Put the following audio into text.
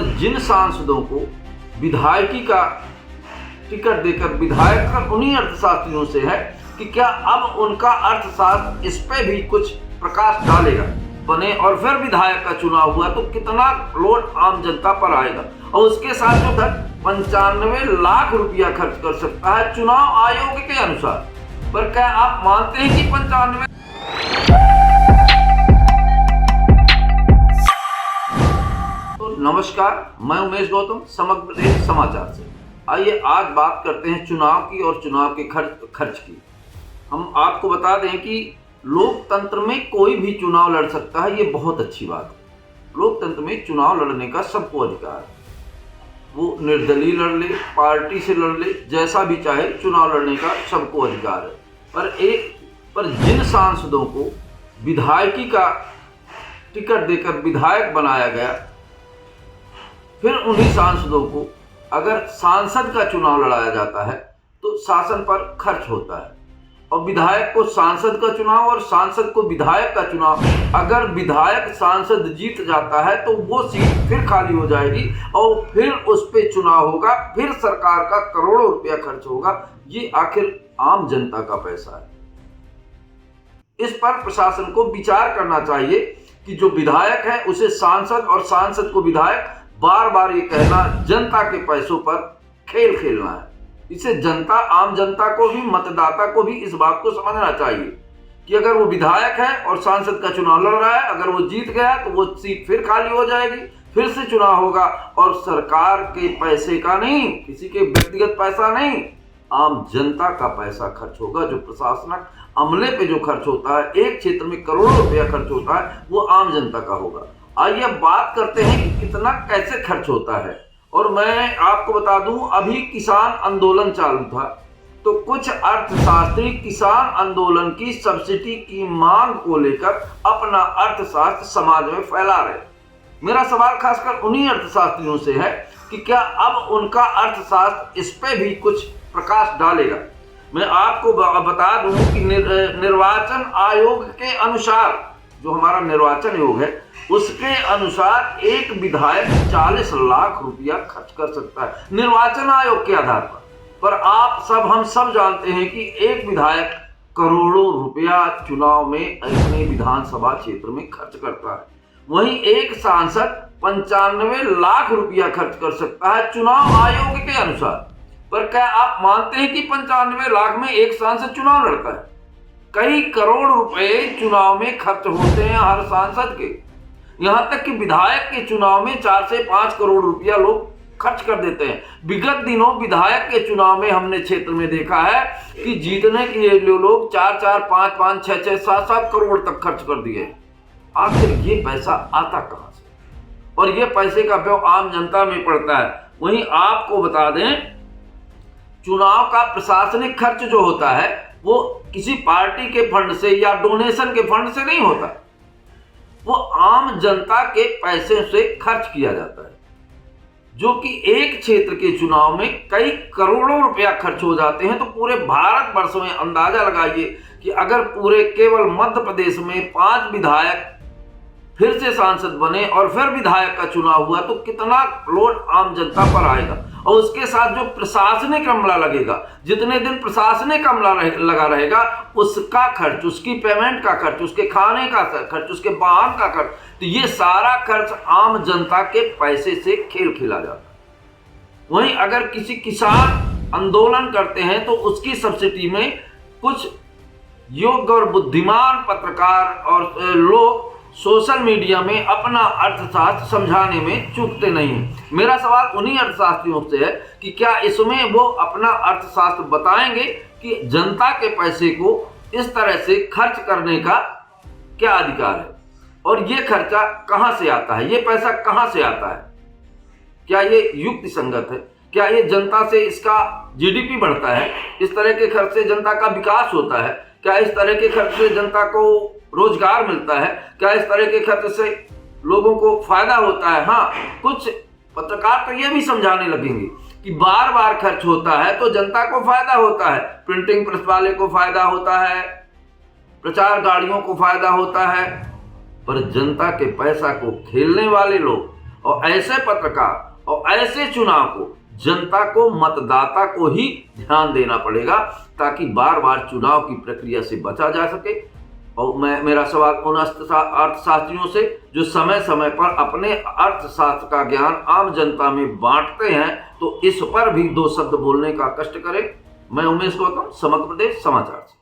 पर जिन सांसदों को विधायकी का टिकट देकर विधायक कर उन्हीं अर्थशास्त्रियों से है कि क्या अब उनका अर्थशास्त्र इस पे भी कुछ प्रकाश डालेगा। बने और फिर विधायक का चुनाव हुआ तो कितना लोड आम जनता पर आएगा, और उसके साथ जो घर 95 लाख रुपया खर्च कर सकता है चुनाव आयोग के अनुसार। पर क्या आप मानते हैं कि 95? तो नमस्कार, मैं उमेश गौतम, समग्र देश समाचार से। आइए आज बात करते हैं चुनाव की और चुनाव के खर्च की। हम आपको बता दें कि लोकतंत्र में कोई भी चुनाव लड़ सकता है, ये बहुत अच्छी बात है। लोकतंत्र में चुनाव लड़ने का सबको अधिकार है। वो निर्दलीय लड़ ले, पार्टी से लड़ ले, जैसा भी चाहे चुनाव लड़ने का सबको अधिकार है। पर जिन सांसदों को विधायकी का टिकट देकर विधायक बनाया गया, फिर उन्हीं सांसदों को अगर सांसद का चुनाव लड़ाया जाता है तो शासन पर खर्च होता है, और विधायक को सांसद का चुनाव और सांसद को विधायक का चुनाव, अगर विधायक सांसद जीत जाता है तो वो सीट फिर खाली हो जाएगी और फिर उस पे चुनाव होगा, फिर सरकार का करोड़ों रुपया खर्च होगा। ये आखिर आम जनता का पैसा है। इस पर प्रशासन को विचार करना चाहिए कि जो विधायक है उसे सांसद और सांसद को विधायक, बार बार ये कहना जनता के पैसों पर खेल खेलना है। इसे जनता, आम जनता को भी, मतदाता को भी इस बात को समझना चाहिए कि अगर वो विधायक है और सांसद का चुनाव लड़ रहा है, अगर वो जीत गया तो वो सीट फिर खाली हो जाएगी, फिर से चुनाव होगा, और सरकार के पैसे का नहीं, किसी के व्यक्तिगत पैसा नहीं, आम जनता का पैसा खर्च होगा। जो प्रशासनिक अमले पे जो खर्च होता है, एक क्षेत्र में करोड़ों रुपया खर्च होता है, वो आम जनता का होगा। आइए अब बात करते हैं कि कितना कैसे खर्च होता है। और मैं आपको बता दूं, अभी किसान आंदोलन चालू था तो कुछ अर्थशास्त्री किसान आंदोलन की सब्सिडी की मांग को लेकर अपना अर्थशास्त्र समाज में फैला रहे। मेरा सवाल खासकर उन्हीं अर्थशास्त्रियों से है कि क्या अब उनका अर्थशास्त्र इस पे भी कुछ प्रकाश डालेगा। मैं आपको बता दूं कि निर्वाचन आयोग के अनुसार, जो हमारा निर्वाचन आयोग है, उसके अनुसार एक विधायक 40 लाख रुपया खर्च कर सकता है निर्वाचन आयोग के आधार पर हम सब जानते हैं कि एक विधायक करोड़ों रुपया चुनाव में अपने विधानसभा क्षेत्र में खर्च करता है। वहीं एक सांसद 95 लाख रुपया खर्च कर सकता है चुनाव आयोग के अनुसार। पर क्या आप मानते हैं कि 95 लाख में एक सांसद चुनाव लड़ता है? कई करोड़ रुपए चुनाव में खर्च होते हैं हर सांसद के। यहां तक कि विधायक के चुनाव में 4 से 5 करोड़ रुपया लोग खर्च कर देते हैं। विगत दिनों विधायक के चुनाव में हमने क्षेत्र में देखा है कि जीतने के लिए लोग 4-4, 5-5, 6-6, 7-7 करोड़ तक खर्च कर दिए। आखिर ये पैसा आता कहां से? और ये पैसे का व्यय आम जनता में पड़ता है। वहीं आपको बता दें, चुनाव का प्रशासनिक खर्च जो होता है वो किसी पार्टी के फंड से या डोनेशन के फंड से नहीं होता, वो आम जनता के पैसे से खर्च किया जाता है, जो कि एक क्षेत्र के चुनाव में कई करोड़ों रुपया खर्च हो जाते हैं। तो पूरे भारतवर्ष में अंदाजा लगाइए कि अगर पूरे केवल मध्य प्रदेश में 5 विधायक फिर से सांसद बने और फिर विधायक का चुनाव हुआ तो कितना लोड आम जनता पर आएगा। और उसके साथ जो प्रशासनिक अमला लगेगा, जितने दिन प्रशासनिक अमला लगा रहेगा, उसका खर्च, उसकी पेमेंट का खर्च, उसके खाने का खर्च, उसके वाहन का खर्च, तो ये सारा खर्च आम जनता के पैसे से खेल खेला जाता है। वहीं अगर किसी किसान आंदोलन करते हैं तो उसकी सब्सिडी में कुछ योग्य और बुद्धिमान पत्रकार और लोग सोशल मीडिया में अपना अर्थशास्त्र समझाने में चूकते नहीं हैं। मेरा सवाल उन्हीं अर्थशास्त्रियों से है कि क्या इसमें वो अपना अर्थशास्त्र बताएंगे कि जनता के पैसे को इस तरह से खर्च करने का क्या अधिकार है, और ये खर्चा कहां से आता है, ये पैसा कहां से आता है, क्या ये युक्ति संगत है, क्या ये जनता से इसका जीडीपी बढ़ता है, इस तरह के खर्च से जनता का विकास होता है, क्या इस तरह के खर्च से जनता को रोजगार मिलता है, क्या इस तरह के खर्च से लोगों को फायदा होता है। हाँ, कुछ पत्रकार तो ये भी समझाने लगेंगे कि बार बार खर्च होता है तो जनता को फायदा होता है, प्रिंटिंग प्रेस वाले को फायदा होता है, प्रचार गाड़ियों को फायदा होता है, पर जनता के पैसा को खेलने वाले लोग और ऐसे पत्रकार और ऐसे चुनाव को जनता को, मतदाता को ही ध्यान देना पड़ेगा, ताकि बार बार चुनाव की प्रक्रिया से बचा जा सके। और मेरा सवाल उन अर्थशास्त्रियों से जो समय समय पर अपने अर्थशास्त्र का ज्ञान आम जनता में बांटते हैं, तो इस पर भी 2 शब्द बोलने का कष्ट करें। मैं उमेश गौतम, समग्र प्रदेश समाचार से।